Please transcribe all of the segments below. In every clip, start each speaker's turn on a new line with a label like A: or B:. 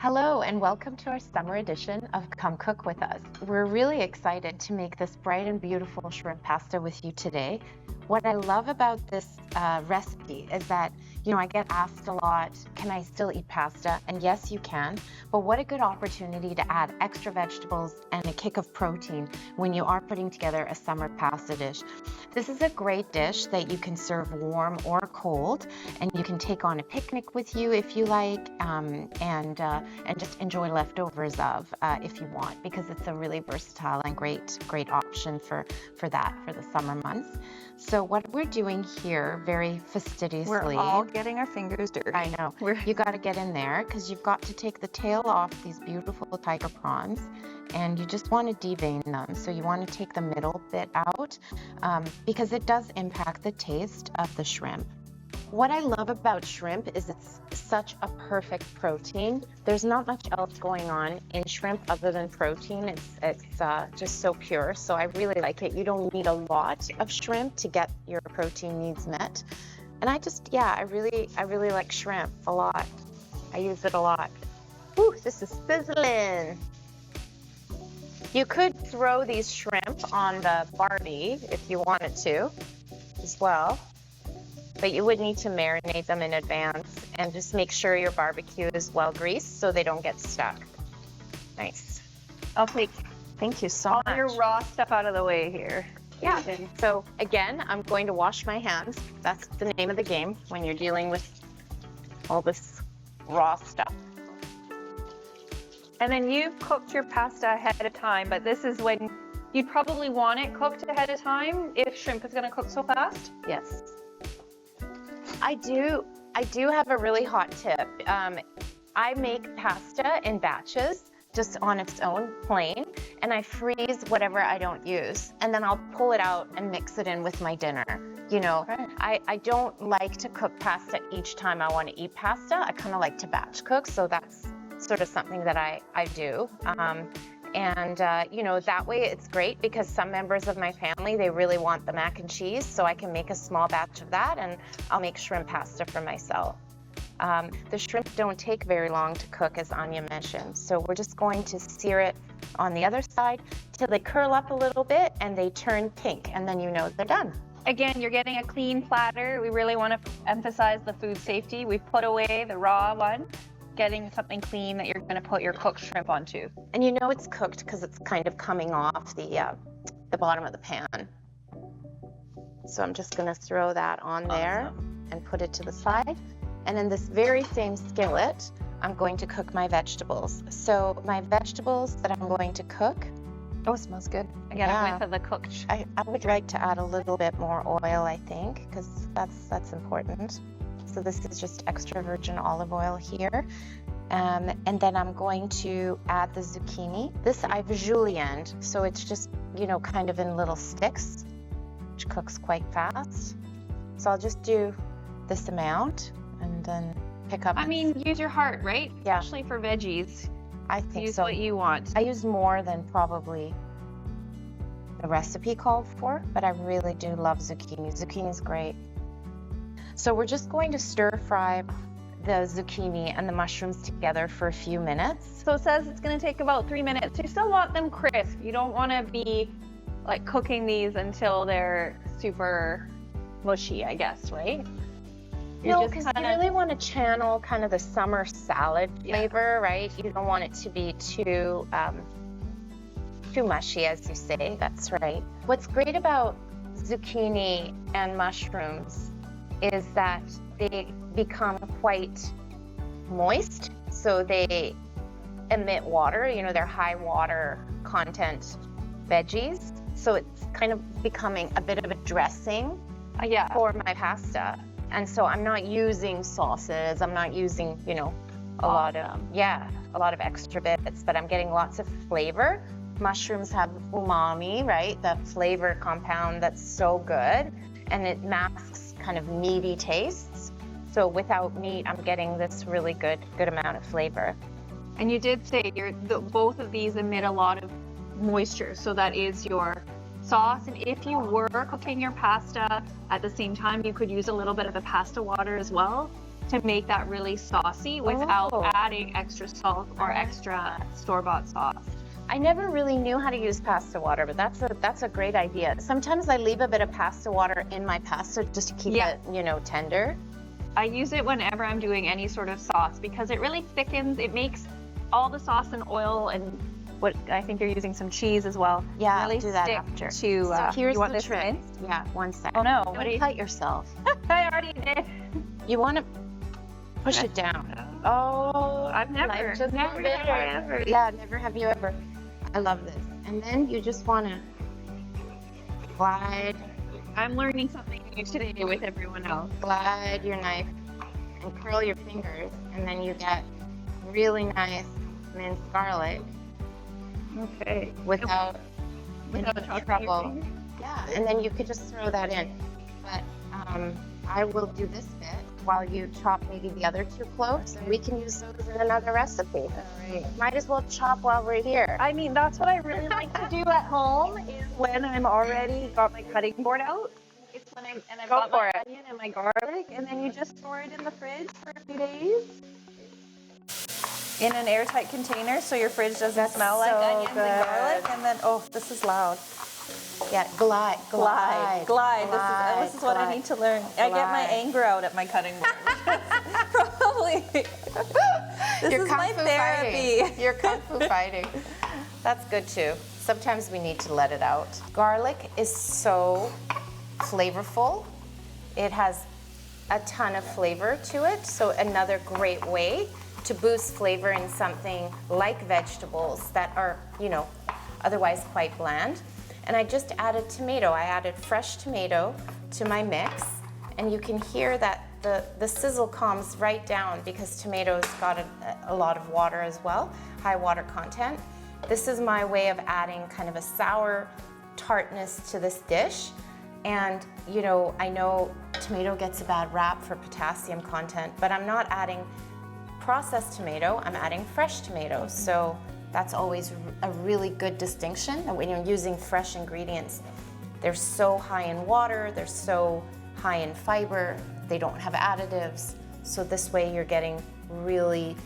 A: Hello and welcome to our summer edition of Come Cook With Us. We're really excited to make this bright and beautiful shrimp pasta with you today. What I love about this recipe is that, I get asked a lot, can I still eat pasta? And yes, you can, but what a good opportunity to add extra vegetables and a kick of protein when you are putting together a summer pasta dish. This is a great dish that you can serve warm or cold, and you can take on a picnic with you if you like, and just enjoy leftovers of if you want, because it's a really versatile and great option for the summer months. So what we're doing here, very fastidiously,
B: we're all getting our fingers dirty.
A: I know. You got to get in there because you've got to take the tail off these beautiful tiger prawns, and you just want to devein them. So you want to take the middle bit out because it does impact the taste of the shrimp. What I love about shrimp is it's such a perfect protein. There's not much else going on in shrimp other than protein. It's just so pure. So I really like it. You don't need a lot of shrimp to get your protein needs met. And I really like shrimp a lot. I use it a lot. Ooh, this is sizzling. You could throw these shrimp on the Barbie if you wanted to as well. But you would need to marinate them in advance and just make sure your barbecue is well greased so they don't get stuck. Nice.
B: I'll take
A: Thank you so
B: all
A: much.
B: your raw stuff out of the way here.
A: Yeah. So again, I'm going to wash my hands. That's the name of the game when you're dealing with all this raw stuff.
B: And then you've cooked your pasta ahead of time, but this is when you'd probably want it cooked ahead of time if shrimp is going to cook so fast.
A: Yes. I do have a really hot tip. I make pasta in batches, just on its own, plain, and I freeze whatever I don't use, and then I'll pull it out and mix it in with my dinner.
B: Okay.
A: I don't like to cook pasta each time I want to eat pasta. I kind of like to batch cook, so that's sort of something that I do. That way it's great because some members of my family, they really want the mac and cheese, so I can make a small batch of that and I'll make shrimp pasta for myself. The shrimp don't take very long to cook, as Anya mentioned, so we're just going to sear it on the other side till they curl up a little bit and they turn pink, and then they're done.
B: Again, you're getting a clean platter. We really want to emphasize the food safety. We've put away the raw one, getting something clean that you're going to put your cooked shrimp onto.
A: And it's cooked because it's kind of coming off the bottom of the pan. So I'm just going to throw that on there and put it to the side. And in this very same skillet, I'm going to cook my vegetables. So my vegetables that I'm going to cook.
B: Oh, it smells good. Again, I went for the cooked.
A: I would like to add a little bit more oil, I think, because that's important. So this is just extra virgin olive oil here. And then I'm going to add the zucchini. This I've julienned, so it's just, kind of in little sticks, which cooks quite fast. So I'll just do this amount and then pick up.
B: Use your heart, right?
A: Yeah.
B: Especially for veggies.
A: I think
B: use
A: so.
B: What you want.
A: I use more than probably the recipe called for, but I really do love zucchini. Zucchini's great. So we're just going to stir fry the zucchini and the mushrooms together for a few minutes.
B: So it says it's going to take about 3 minutes. You still want them crisp. You don't want to be like cooking these until they're super mushy, I guess, right?
A: No, because you really want to channel kind of the summer salad flavor, right? You don't want it to be too mushy, as you say. That's right. What's great about zucchini and mushrooms is that they become quite moist, so they emit water. They're high water content veggies, so it's kind of becoming a bit of a dressing for my pasta. And so I'm not using sauces, I'm not using, a lot of extra bits, but I'm getting lots of flavor. Mushrooms have umami, right? The flavor compound that's so good, and it masks kind of meaty tastes. So without meat, I'm getting this really good amount of flavor.
B: And you did say both of these emit a lot of moisture, so that is your sauce. And if you were cooking your pasta at the same time, you could use a little bit of the pasta water as well. to make that really saucy without
A: Oh.
B: adding extra salt or extra store-bought sauce.
A: I never really knew how to use pasta water, but that's a great idea. Sometimes I leave a bit of pasta water in my pasta just to keep it, you know, tender.
B: I use it whenever I'm doing any sort of sauce because it really thickens. It makes all the sauce and oil and what I think you're using some cheese as well.
A: Yeah,
B: really
A: I'll do that
B: stick
A: after.
B: to.
A: So here's
B: you want
A: the
B: this
A: trick.
B: minced?
A: Yeah, 1 second.
B: Oh no!
A: Don't
B: What do you?
A: cut yourself.
B: I already did.
A: You want to push it down. Oh,
B: I've never,
A: life just
B: never,
A: got better.
B: never.
A: Yeah, never have you ever. I love this. And then you just want to glide
B: I'm learning something new today with everyone else.
A: your knife and curl your fingers, and then you get really nice minced garlic
B: Okay.
A: without
B: Without
A: any
B: chopping your
A: trouble.
B: fingers?
A: Yeah, and then you could just throw that in. But I will do this bit while you chop maybe the other 2 cloves, and we can use those in another recipe.
B: All right.
A: Might as well chop while we're here.
B: I mean, that's what I really like to do at home is when I'm already got my cutting board out. It's when I've
A: Go
B: got
A: for
B: my
A: it.
B: onion and my garlic, and then you just store it in the fridge for a few days. In an airtight container so your fridge doesn't smell like
A: so
B: onions
A: good.
B: and garlic. And then, oh, this is loud.
A: Yeah, glide.
B: This is what I need to learn. I get my
A: Glide.
B: anger out at my cutting board. Probably. This
A: You're
B: is
A: kung
B: my
A: fu
B: therapy.
A: fighting. You're kung fu fighting. That's good too. Sometimes we need to let it out. Garlic is so flavorful. It has a ton of flavor to it. So another great way to boost flavor in something like vegetables that are, you know, otherwise quite bland. And I just added tomato. I added fresh tomato to my mix, and you can hear that the sizzle calms right down because tomatoes got a lot of water as well, high water content. This is my way of adding kind of a sour tartness to this dish. And you know, I know tomato gets a bad rap for potassium content, but I'm not adding processed tomato, I'm adding fresh tomatoes. So that's always a really good distinction, that when you're using fresh ingredients, they're so high in water, they're so high in fiber, they don't have additives. So this way you're getting really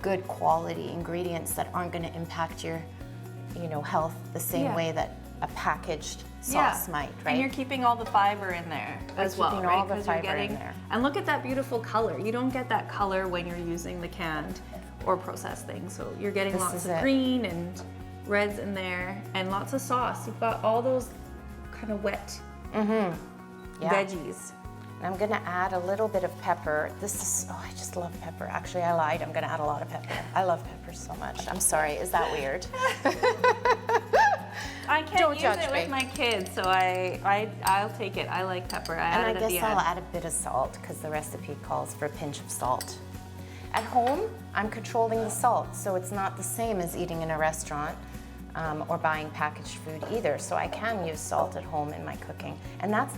A: good quality ingredients that aren't going to impact your, you know, health the same way that a packaged sauce might, right?
B: And you're keeping all the fiber in there as well,
A: keeping
B: right?
A: all the
B: 'Cause you're
A: fiber in
B: getting,
A: there.
B: and look at that beautiful color. You don't get that color when you're using the canned or processed things. So you're getting
A: This
B: lots
A: is
B: of
A: it.
B: green and reds in there and lots of sauce. You've got all those kind of wet veggies.
A: And I'm gonna add a little bit of pepper. This is, oh, I just love pepper. Actually, I lied, I'm gonna add a lot of pepper. I love pepper so much. I'm sorry, is that weird?
B: I can't
A: Don't
B: use
A: judge
B: it
A: me.
B: with my kids, so I'll take it. I like pepper. I
A: And
B: add
A: I
B: it at
A: guess
B: the
A: I'll
B: end.
A: add a bit of salt because the recipe calls for a pinch of salt. At home, I'm controlling the salt, so it's not the same as eating in a restaurant or buying packaged food either. So I can use salt at home in my cooking. And that's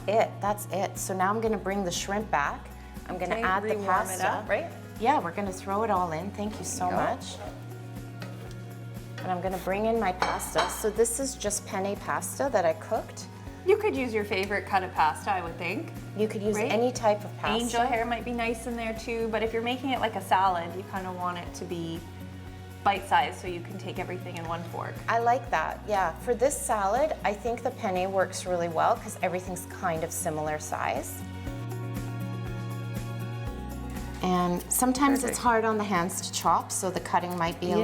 A: it. So now I'm gonna bring the shrimp back. I'm gonna
B: Okay,
A: add the
B: rewarm
A: pasta.
B: it up, right?
A: Yeah, we're gonna throw it all in. Thank you so much. And I'm gonna bring in my pasta. So this is just penne pasta that I cooked.
B: You could use your favorite cut of pasta, I would think.
A: You could use
B: Right?
A: any type of pasta.
B: Angel hair might be nice in there too, but if you're making it like a salad, you kind of want it to be bite-sized so you can take everything in one fork.
A: I like that, yeah. For this salad, I think the penne works really well because everything's kind of similar size. And sometimes it's hard on the hands to chop, so the cutting might be a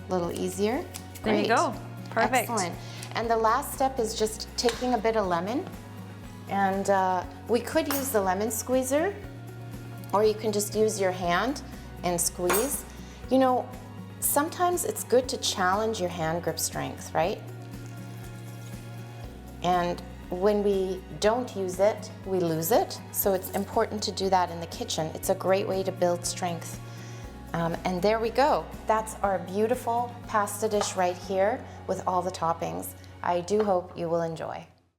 A: little easier.
B: There you
A: Great.
B: go. Perfect.
A: Excellent. And the last step is just taking a bit of lemon. And we could use the lemon squeezer, or you can just use your hand and squeeze. You know, sometimes it's good to challenge your hand grip strength, right? And when we don't use it, we lose it. So it's important to do that in the kitchen. It's a great way to build strength. And there we go. That's our beautiful pasta dish right here with all the toppings. I do hope you will enjoy.